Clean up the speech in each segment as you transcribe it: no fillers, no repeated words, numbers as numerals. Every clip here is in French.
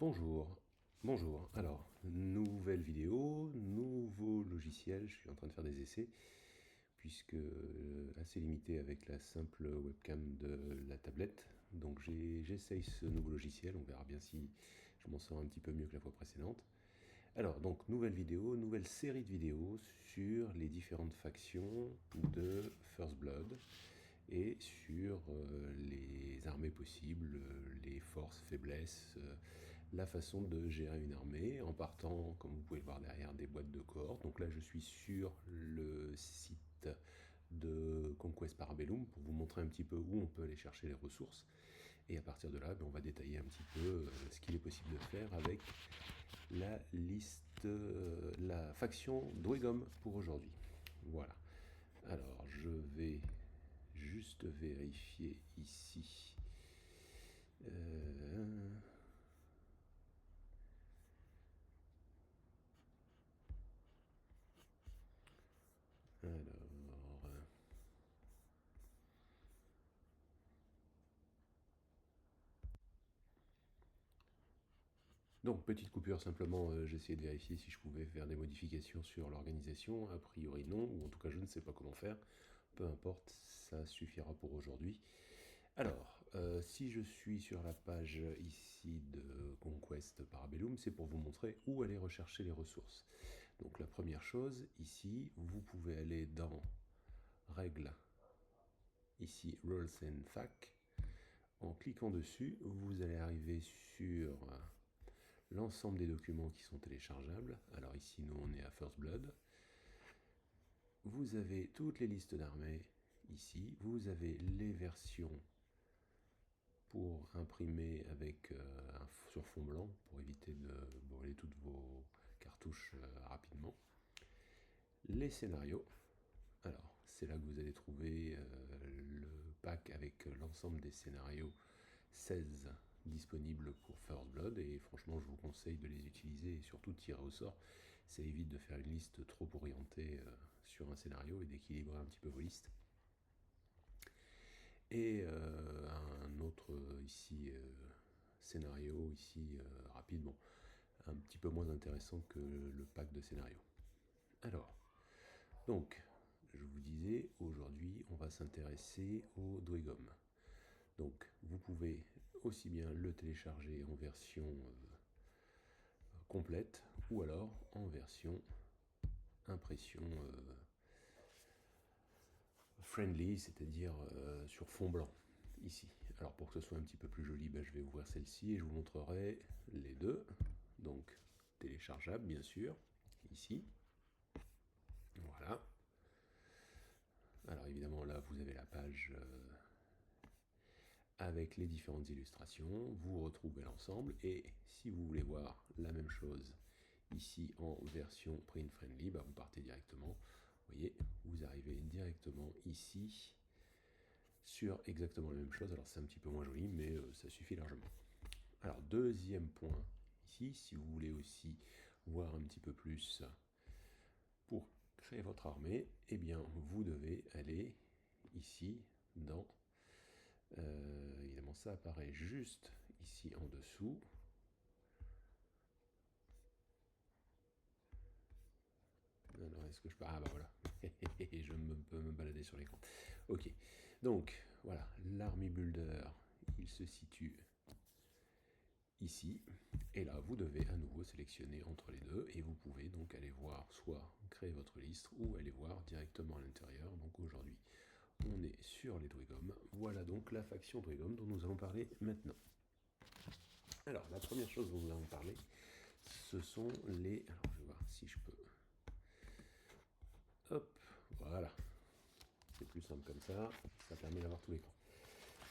Bonjour, bonjour. Alors, nouvelle vidéo, nouveau logiciel. Je suis en train de faire des essais puisque assez limité avec la simple webcam de la tablette. Donc j'essaye ce nouveau logiciel. On verra bien si je m'en sors un petit peu mieux que la fois précédente. Alors, donc, nouvelle vidéo, nouvelle série de vidéos sur les différentes factions de First Blood et sur les armées possibles, les forces, faiblesses, la façon de gérer une armée en partant, comme vous pouvez le voir derrière, des boîtes de cohortes. Donc là, je suis sur le site de Conquest Parabellum pour vous montrer un petit peu où on peut aller chercher les ressources. Et à partir de là, on va détailler un petit peu ce qu'il est possible de faire avec la liste, la faction Dwegom pour aujourd'hui. Voilà. Alors, je vais juste vérifier ici. Alors, donc, petite coupure, simplement, j'essayais de vérifier si je pouvais faire des modifications sur l'organisation. A priori, non, ou en tout cas, je ne sais pas comment faire. Peu importe, ça suffira pour aujourd'hui. Alors, si je suis sur la page ici de Conquest Parabellum, c'est pour vous montrer où aller rechercher les ressources. Donc, la première chose, ici, vous pouvez aller dans Règles, ici Rules and Fac. En cliquant dessus, vous allez arriver sur l'ensemble des documents qui sont téléchargeables. Alors ici, nous, on est à First Blood. Vous avez toutes les listes d'armées ici. Vous avez les versions pour imprimer avec sur fond blanc pour éviter de brûler toutes vos cartouches rapidement. Les scénarios. Alors, c'est là que vous allez trouver le pack avec l'ensemble des scénarios 16 disponibles pour First Blood, et franchement je vous conseille de les utiliser et surtout de tirer au sort. Ça évite de faire une liste trop orientée sur un scénario et d'équilibrer un petit peu vos listes. Et un autre ici scénario ici rapide, bon, un petit peu moins intéressant que le pack de scénario. Alors, donc, je vous disais, aujourd'hui on va s'intéresser au Dwegom. Donc vous pouvez aussi bien le télécharger en version complète ou alors en version impression friendly, c'est-à-dire sur fond blanc ici. Alors pour que ce soit un petit peu plus joli, je vais ouvrir celle-ci et je vous montrerai les deux. Donc téléchargeable bien sûr, ici. Voilà. Alors évidemment là vous avez la page avec les différentes illustrations, vous retrouvez l'ensemble, et si vous voulez voir la même chose ici en version print friendly, vous partez directement, vous voyez, vous arrivez directement ici sur exactement la même chose. Alors c'est un petit peu moins joli, mais ça suffit largement. Alors deuxième point ici, si vous voulez aussi voir un petit peu plus pour créer votre armée, eh bien vous devez aller ici dans évidemment ça apparaît juste ici en dessous. Alors est-ce que je peux... Ah bah voilà, je peux me balader sur l'écran. Ok, donc voilà, l'Army Builder, il se situe ici, et là vous devez à nouveau sélectionner entre les deux, et vous pouvez donc aller voir, soit créer votre liste, ou aller voir directement à l'intérieur. Donc aujourd'hui, on est sur les Dwegom. Voilà donc la faction Dwegom dont nous allons parler maintenant. Alors, la première chose dont nous allons parler, ce sont les... Alors, je vais voir si je peux... Hop, voilà. C'est plus simple comme ça permet d'avoir tout l'écran.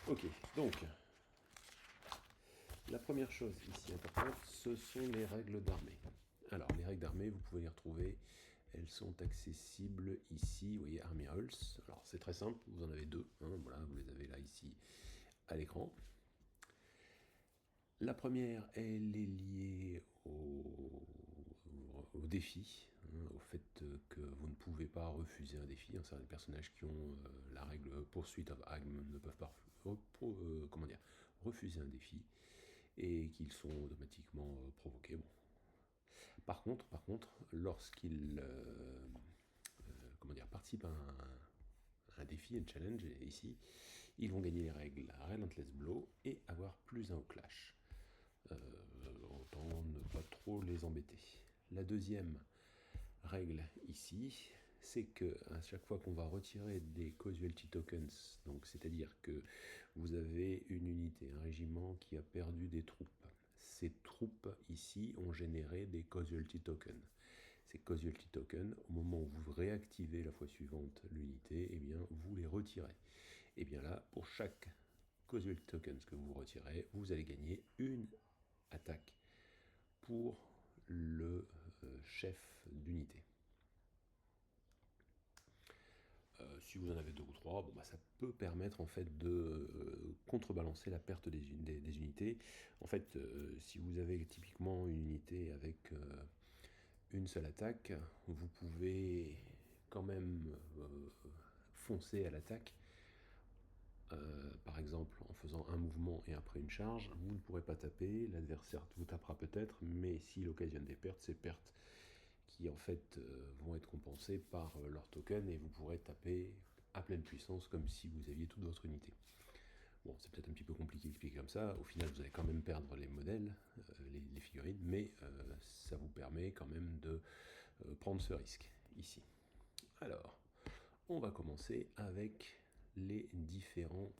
Ok, donc, la première chose ici importante, ce sont les règles d'armée. Alors, les règles d'armée, vous pouvez les retrouver, elles sont accessibles ici, vous voyez, Army Rules. Alors, c'est très simple, vous en avez deux, voilà, vous les avez là, ici, à l'écran. La première, elle est liée au défi, au fait que vous ne pouvez pas refuser un défi. Certains personnages qui ont la règle Pursuit of Agm ne peuvent pas refuser un défi. et qu'ils sont automatiquement provoqués. Bon. Par contre, lorsqu'ils participent à un défi, un challenge, et ici, ils vont gagner les règles Relentless Blow et avoir +1 au clash. Autant ne pas trop les embêter. La deuxième règle ici, c'est que à chaque fois qu'on va retirer des casualty tokens, donc c'est-à-dire que vous avez une unité, un régiment qui a perdu des troupes. Ces troupes ici ont généré des casualty tokens. Ces casualty tokens, au moment où vous réactivez la fois suivante l'unité, eh bien vous les retirez. Et bien là, pour chaque casualty tokens que vous retirez, vous allez gagner une attaque pour le chef d'unité. Si vous en avez deux ou trois, bon, bah, ça peut permettre en fait de contrebalancer la perte des unités. En fait, si vous avez typiquement une unité avec une seule attaque, vous pouvez quand même foncer à l'attaque. Par exemple, en faisant un mouvement et après une charge, vous ne pourrez pas taper, l'adversaire vous tapera peut-être, mais s'il occasionne des pertes, ces pertes qui en fait vont être compensées par leur token et vous pourrez taper à pleine puissance comme si vous aviez toute votre unité. Bon, c'est peut-être un petit peu compliqué d'expliquer comme ça, au final vous allez quand même perdre les modèles, les figurines, mais ça vous permet quand même de prendre ce risque ici. Alors, on va commencer avec les différents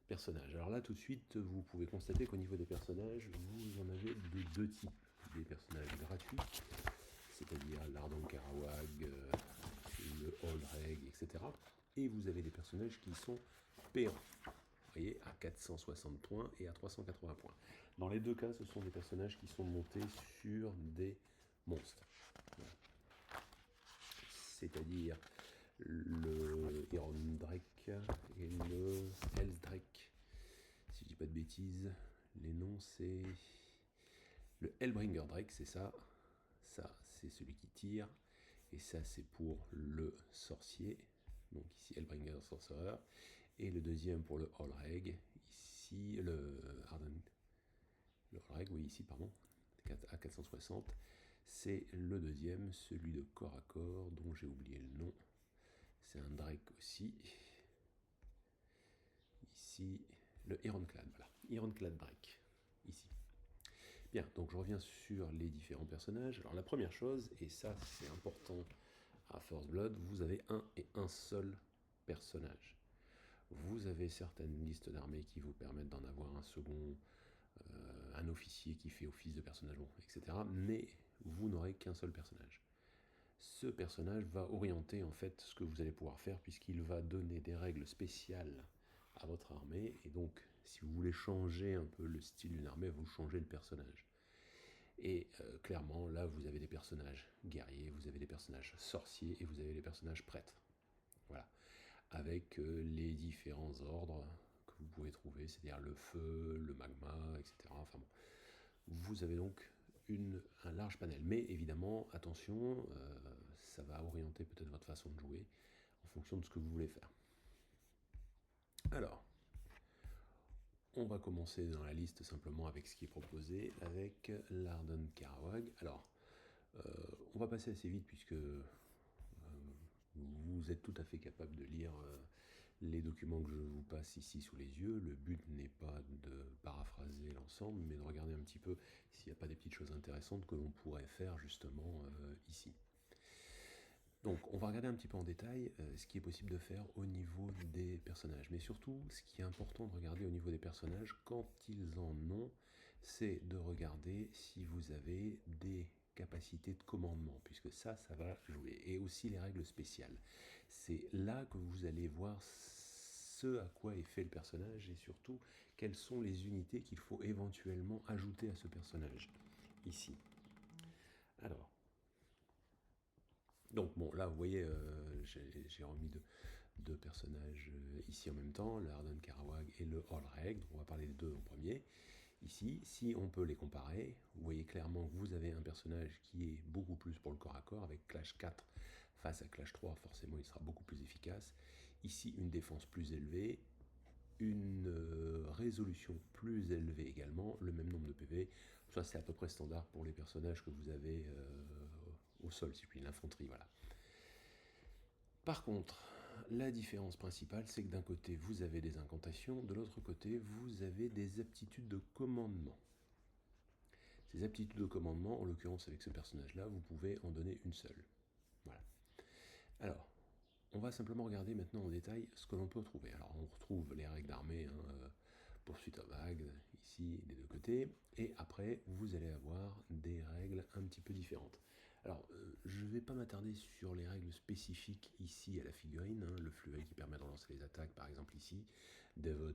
personnages. Alors là, tout de suite, vous pouvez constater qu'au niveau des personnages, vous en avez de deux types. Des personnages gratuits, c'est-à-dire l'Ardent Karawag, le Holdreg, etc. Et vous avez des personnages qui sont payants. Vous voyez, à 460 points et à 380 points. Dans les deux cas, ce sont des personnages qui sont montés sur des monstres. C'est-à-dire le Iron Drake et le Hell's Drake. Si je dis pas de bêtises, les noms c'est le Hellbringer Drake, c'est ça. Ça, c'est celui qui tire. Et ça, c'est pour le sorcier. Donc ici, Hellbringer Sorcerer. Et le deuxième pour le Holdreg. Ici, le Harden. Le Holdreg, oui, ici, pardon. À 460. C'est le deuxième, celui de corps à corps, dont j'ai oublié le nom. C'est un Drake aussi. Ici, le Ironclad, voilà. Ironclad Drake, ici. Bien, donc je reviens sur les différents personnages. Alors la première chose, et ça c'est important à First Blood, vous avez un et un seul personnage. Vous avez certaines listes d'armées qui vous permettent d'en avoir un second, un officier qui fait office de personnage, etc. Mais vous n'aurez qu'un seul personnage. Ce personnage va orienter en fait ce que vous allez pouvoir faire puisqu'il va donner des règles spéciales à votre armée et donc si vous voulez changer un peu le style d'une armée, vous changez le personnage. Et clairement là vous avez des personnages guerriers, vous avez des personnages sorciers et vous avez des personnages prêtres. Voilà. Avec les différents ordres que vous pouvez trouver, c'est-à-dire le feu, le magma, etc. Enfin bon. Vous avez donc un large panel. Mais évidemment, attention, ça va orienter peut-être votre façon de jouer en fonction de ce que vous voulez faire. Alors, on va commencer dans la liste simplement avec ce qui est proposé, avec l'Arden Karawag. Alors, on va passer assez vite puisque vous êtes tout à fait capable de lire les documents que je vous passe ici sous les yeux. Le but n'est pas de paraphraser l'ensemble, mais de regarder un petit peu s'il n'y a pas des petites choses intéressantes que l'on pourrait faire justement ici. Donc on va regarder un petit peu en détail ce qui est possible de faire au niveau des personnages. Mais surtout, ce qui est important de regarder au niveau des personnages, quand ils en ont, c'est de regarder si vous avez des capacités de commandement, puisque ça va jouer. Et aussi les règles spéciales. C'est là que vous allez voir ce à quoi est fait le personnage et surtout quelles sont les unités qu'il faut éventuellement ajouter à ce personnage. Ici. Alors. Donc bon, là vous voyez, j'ai remis deux personnages ici en même temps, le Arden Karawag et le Holdreg. On va parler des deux en premier. Ici, si on peut les comparer, vous voyez clairement que vous avez un personnage qui est beaucoup plus pour le corps à corps, avec Clash 4 face à Clash 3, forcément il sera beaucoup plus efficace. Ici, une défense plus élevée, une résolution plus élevée également, le même nombre de PV. Ça, c'est à peu près standard pour les personnages que vous avez au sol, si je puis dire, l'infanterie, voilà. Par contre, la différence principale, c'est que d'un côté, vous avez des incantations, de l'autre côté, vous avez des aptitudes de commandement. Ces aptitudes de commandement, en l'occurrence avec ce personnage-là, vous pouvez en donner une seule. Voilà. Alors, on va simplement regarder maintenant en détail ce que l'on peut trouver. Alors, on retrouve les règles d'armée, poursuite à vague, ici, des deux côtés. Et après, vous allez avoir des règles un petit peu différentes. Alors, je ne vais pas m'attarder sur les règles spécifiques ici à la figurine. Le fluet qui permet de relancer les attaques, par exemple ici. Devot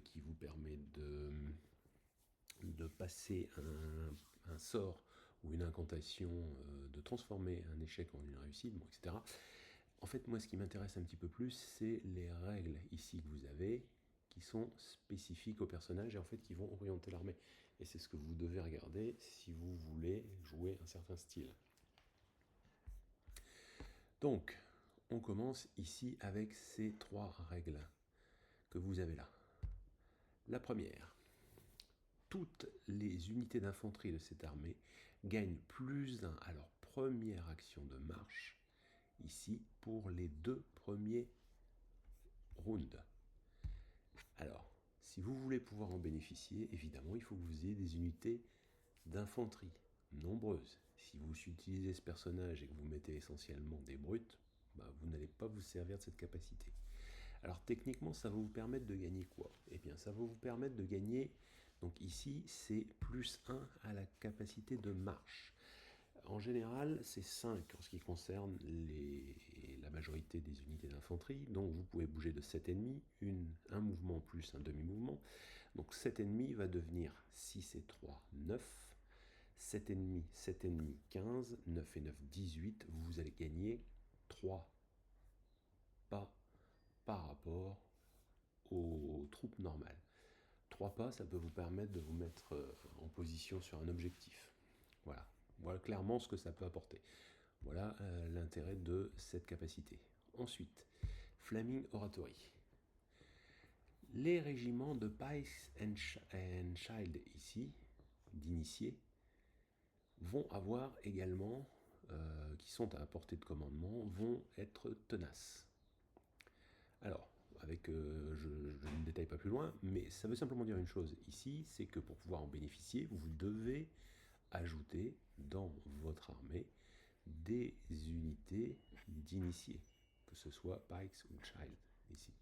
qui vous permet de passer un sort ou une incantation, de transformer un échec en une réussite, bon, etc. En fait, moi, ce qui m'intéresse un petit peu plus, c'est les règles ici que vous avez, qui sont spécifiques au personnage et en fait qui vont orienter l'armée. Et c'est ce que vous devez regarder si vous voulez jouer un certain style. Donc, on commence ici avec ces trois règles que vous avez là. La première, toutes les unités d'infanterie de cette armée gagnent +1 à leur première action de marche, ici, pour les 2 premiers rounds. Alors, si vous voulez pouvoir en bénéficier, évidemment, il faut que vous ayez des unités d'infanterie nombreuses. Si vous utilisez ce personnage et que vous mettez essentiellement des brutes, vous n'allez pas vous servir de cette capacité. Alors techniquement, ça va vous permettre de gagner quoi? Eh bien, ça va vous permettre de gagner, donc ici, c'est +1 à la capacité de marche. En général, c'est 5 en ce qui concerne la majorité des unités d'infanterie. Donc vous pouvez bouger de 7 ennemis, un mouvement plus un demi-mouvement. Donc 7 ennemis va devenir 6 et 3, 9. 7 ennemis, 7 ennemis, 15. 9 et 9, 18. Vous allez gagner 3 pas par rapport aux troupes normales. 3 pas, ça peut vous permettre de vous mettre en position sur un objectif. Voilà. Voilà clairement ce que ça peut apporter. Voilà l'intérêt de cette capacité. Ensuite, Flaming Oratory. Les régiments de Pikes and Shield ici, d'initiés, vont avoir également, qui sont à portée de commandement, vont être tenaces. Alors, je ne détaille pas plus loin, mais ça veut simplement dire une chose ici, c'est que pour pouvoir en bénéficier, vous devez ajouter dans votre armée des unités d'initiés, que ce soit Pikes ou Child, ici,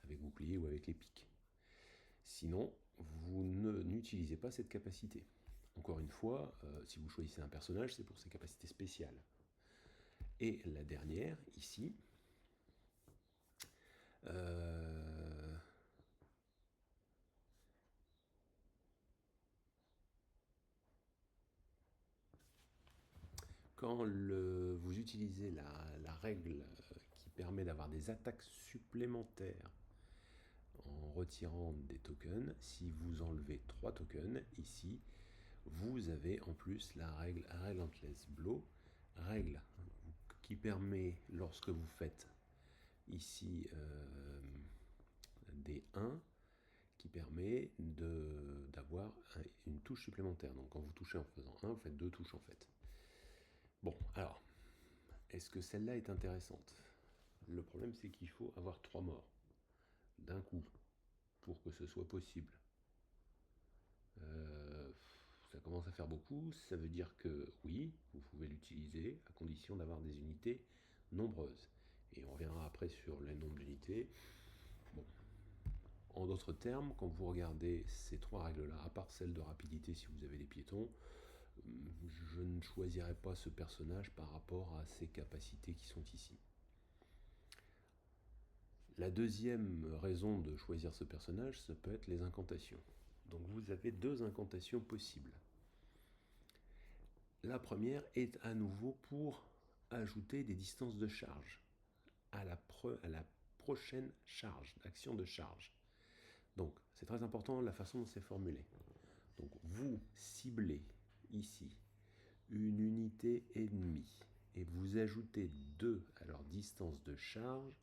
avec bouclier ou avec les piques. Sinon, vous n'utilisez pas cette capacité. Encore une fois, si vous choisissez un personnage, c'est pour ses capacités spéciales. Et la dernière, ici, quand vous utilisez la règle qui permet d'avoir des attaques supplémentaires en retirant des tokens, si vous enlevez 3 tokens, ici, vous avez en plus la règle Relentless Blow, règle qui permet, lorsque vous faites ici des 1, qui permet d'avoir une touche supplémentaire. Donc quand vous touchez en faisant 1, vous faites 2 touches en fait. Bon, alors, est-ce que celle-là est intéressante? Le problème, c'est qu'il faut avoir 3 morts d'un coup pour que ce soit possible. Ça commence à faire beaucoup. Ça veut dire que oui, vous pouvez l'utiliser à condition d'avoir des unités nombreuses. Et on reviendra après sur le nombre d'unités. Bon. En d'autres termes, quand vous regardez ces trois règles-là, à part celle de rapidité si vous avez des piétons, je ne choisirais pas ce personnage par rapport à ses capacités qui sont ici. La deuxième raison de choisir ce personnage, ça peut être les incantations. Donc vous avez 2 incantations possibles. La première est à nouveau pour ajouter des distances de charge à la prochaine charge, action de charge. Donc c'est très important la façon dont c'est formulé. Donc vous ciblez ici une unité ennemie et vous ajoutez 2 à leur distance de charge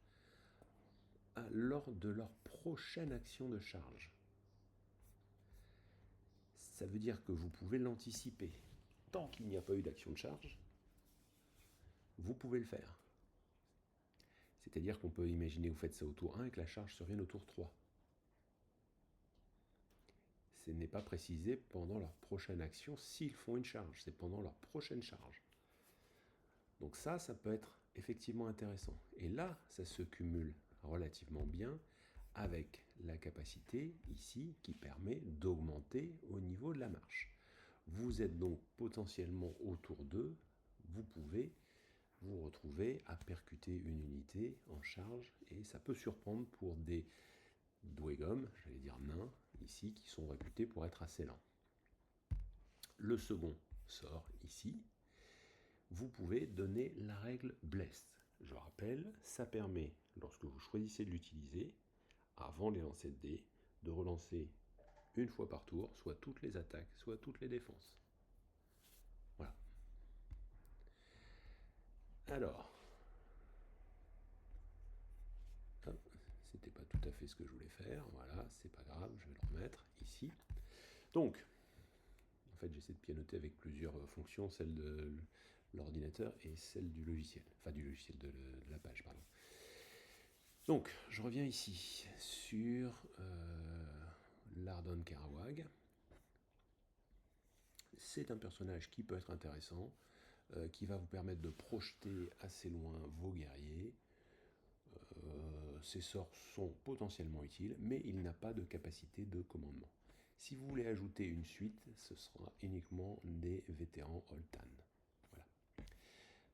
lors de leur prochaine action de charge. Ça veut dire que vous pouvez l'anticiper. Tant qu'il n'y a pas eu d'action de charge, vous pouvez le faire. C'est-à-dire qu'on peut imaginer que vous faites ça au tour 1 et que la charge survienne au tour 3. Ce n'est pas précisé pendant leur prochaine action s'ils font une charge, c'est pendant leur prochaine charge. Donc ça peut être effectivement intéressant. Et là, ça se cumule relativement bien avec la capacité ici qui permet d'augmenter au niveau de la marche. Vous êtes donc potentiellement au tour 2, vous pouvez vous retrouver à percuter une unité en charge et ça peut surprendre pour des Dwegom, j'allais dire nains, ici, qui sont réputés pour être assez lents. Le second sort ici. Vous pouvez donner la règle Blessed. Je rappelle, ça permet, lorsque vous choisissez de l'utiliser, avant les lancers de dés, de relancer une fois par tour, soit toutes les attaques, soit toutes les défenses. Voilà. Alors, c'était pas tout à fait ce que je voulais faire. Voilà, c'est pas grave, je vais le remettre ici. Donc, en fait, j'essaie de pianoter avec plusieurs fonctions, celle de l'ordinateur et celle du logiciel. Enfin, du logiciel de la page, pardon. Donc, je reviens ici sur Lardon Kerouac. C'est un personnage qui peut être intéressant, qui va vous permettre de projeter assez loin vos guerriers. Ces sorts sont potentiellement utiles, mais il n'a pas de capacité de commandement. Si vous voulez ajouter une suite, ce sera uniquement des vétérans Oltan. Voilà.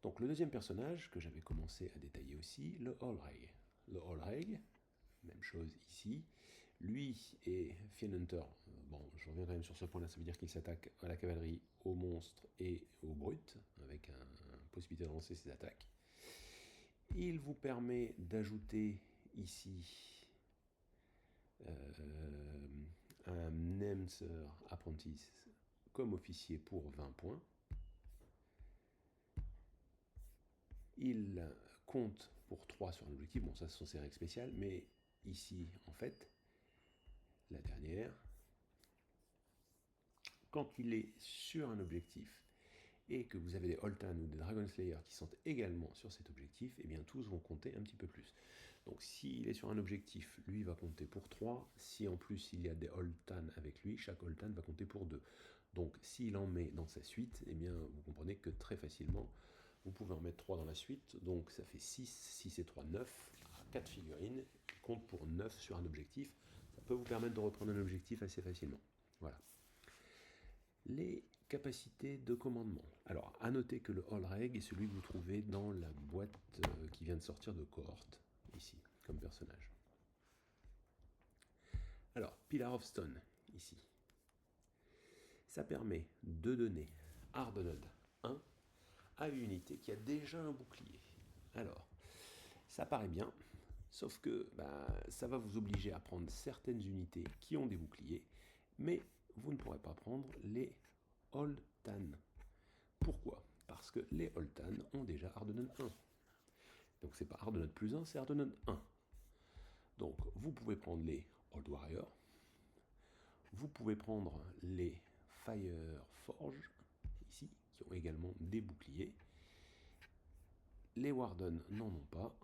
Donc le deuxième personnage que j'avais commencé à détailler aussi, le Olreg. Le Olreg, même chose ici. Lui et Fienhunter, bon, je reviens quand même sur ce point-là, ça veut dire qu'il s'attaque à la cavalerie, aux monstres et aux brutes, avec une possibilité de lancer ses attaques. Il vous permet d'ajouter ici un Nemser Apprentice comme officier pour 20 points. Il compte pour 3 sur un objectif, bon ça ce sont ses règles spéciales, mais ici en fait, la dernière, quand il est sur un objectif et que vous avez des Holtan ou des Dragon Slayer qui sont également sur cet objectif, eh bien tous vont compter un petit peu plus. Donc s'il est sur un objectif, lui va compter pour 3. Si en plus il y a des Holtan avec lui, chaque Holtan va compter pour 2. Donc s'il en met dans sa suite, eh bien vous comprenez que très facilement, vous pouvez en mettre 3 dans la suite. Donc ça fait 6, 6 et 3, 9. 4 figurines qui comptent pour 9 sur un objectif. Ça peut vous permettre de reprendre un objectif assez facilement. Voilà. Les capacités de commandement. Alors, à noter que le Olreg est celui que vous trouvez dans la boîte qui vient de sortir de cohorte, ici, comme personnage. Alors, Pillar of Stone, ici. Ça permet de donner Hardened 1 à une unité qui a déjà un bouclier. Alors, ça paraît bien, sauf que ça va vous obliger à prendre certaines unités qui ont des boucliers, mais vous ne pourrez pas prendre les Holtan. Pourquoi? Parce que les Holtan ont déjà Hardened 1. Donc c'est pas Hardened plus 1, c'est Hardened 1. Donc vous pouvez prendre les Old Warrior, vous pouvez prendre les Fire Forge, ici, qui ont également des boucliers. Les Warden n'en ont pas.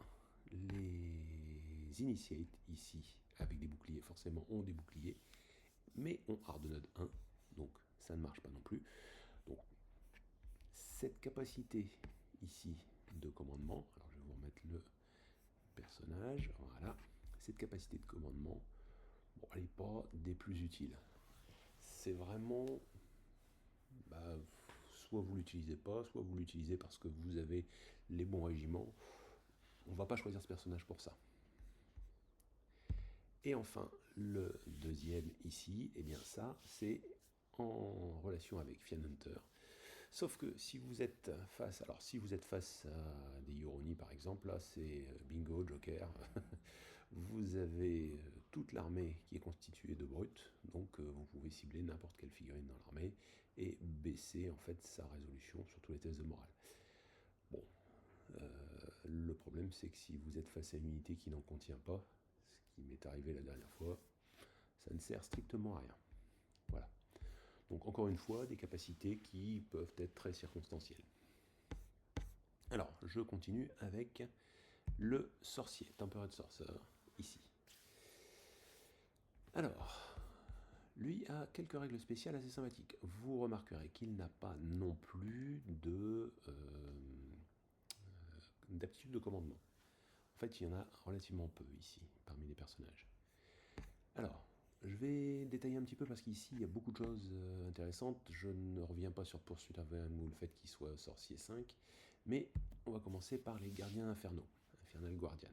Les Initiate, ici, avec des boucliers, forcément ont des boucliers, mais ont Hardened 1, donc ça ne marche pas non plus. Donc cette capacité ici de commandement, alors je vais vous remettre le personnage, voilà, cette capacité de commandement, bon, elle n'est pas des plus utiles. C'est vraiment, soit vous l'utilisez pas, soit vous l'utilisez parce que vous avez les bons régiments. On ne va pas choisir ce personnage pour ça. Et enfin, le deuxième ici, eh bien ça, c'est en relation avec Fienhunter. Sauf que si vous êtes face, alors si vous êtes face à des Yuroni par exemple, là c'est bingo, Joker. Vous avez toute l'armée qui est constituée de brutes, donc vous pouvez cibler n'importe quelle figurine dans l'armée et baisser en fait sa résolution sur tous les tests de morale. Bon, le problème c'est que si vous êtes face à une unité qui n'en contient pas, qui m'est arrivé la dernière fois, ça ne sert strictement à rien. Voilà. Donc encore une fois, des capacités qui peuvent être très circonstancielles. Alors, je continue avec le sorcier, Tempered Sorcerer, ici. Alors, lui a quelques règles spéciales assez sympathiques. Vous remarquerez qu'il n'a pas non plus d'aptitude de commandement. En fait, il y en a relativement peu ici, parmi les personnages. Alors, je vais détailler un petit peu parce qu'ici, il y a beaucoup de choses intéressantes. Je ne reviens pas sur Pursuit of Venom ou le fait qu'il soit sorcier 5, mais on va commencer par les gardiens infernaux, Infernal Guardians.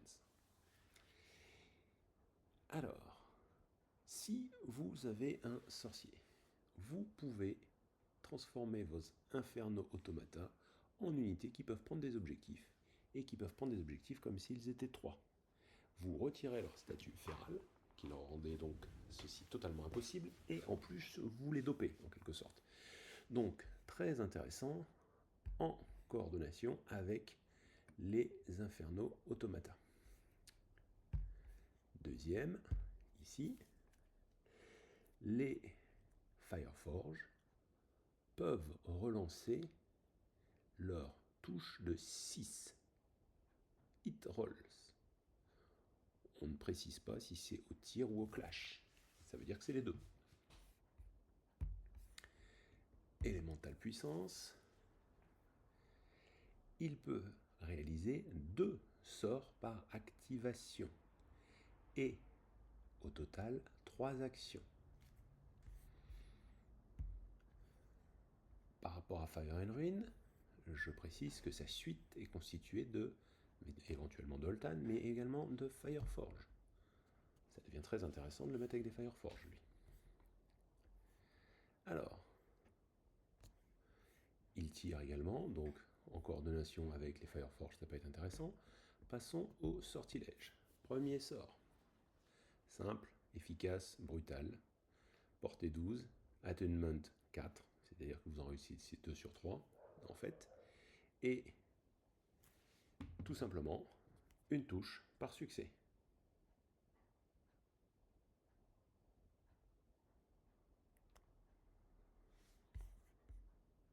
Alors, si vous avez un sorcier, vous pouvez transformer vos infernaux automata en unités qui peuvent prendre des objectifs, et qui peuvent prendre des objectifs comme s'ils étaient 3. Vous retirez leur statut féral, qui leur rendait donc ceci totalement impossible, et en plus vous les dopez en quelque sorte. Donc très intéressant en coordination avec les infernaux automata. Deuxième, ici, les Fireforge peuvent relancer leur touche de 6 hit rolls. On ne précise pas si c'est au tir ou au clash. Ça veut dire que c'est les deux. Élémental puissance. Il peut réaliser 2 sorts par activation. Et au total, 3 actions. Par rapport à Fire and Ruin, je précise que sa suite est constituée de, éventuellement d'Oltan, mais également de Fireforge. Ça devient très intéressant de le mettre avec des Fireforge, lui. Alors, il tire également, donc en coordination avec les Fireforge, ça peut être intéressant. Passons au sortilège. Premier sort. Simple, efficace, brutal. Portée 12, attunement 4, c'est-à-dire que vous en réussissez 2 sur 3, en fait. Et tout simplement, une touche par succès.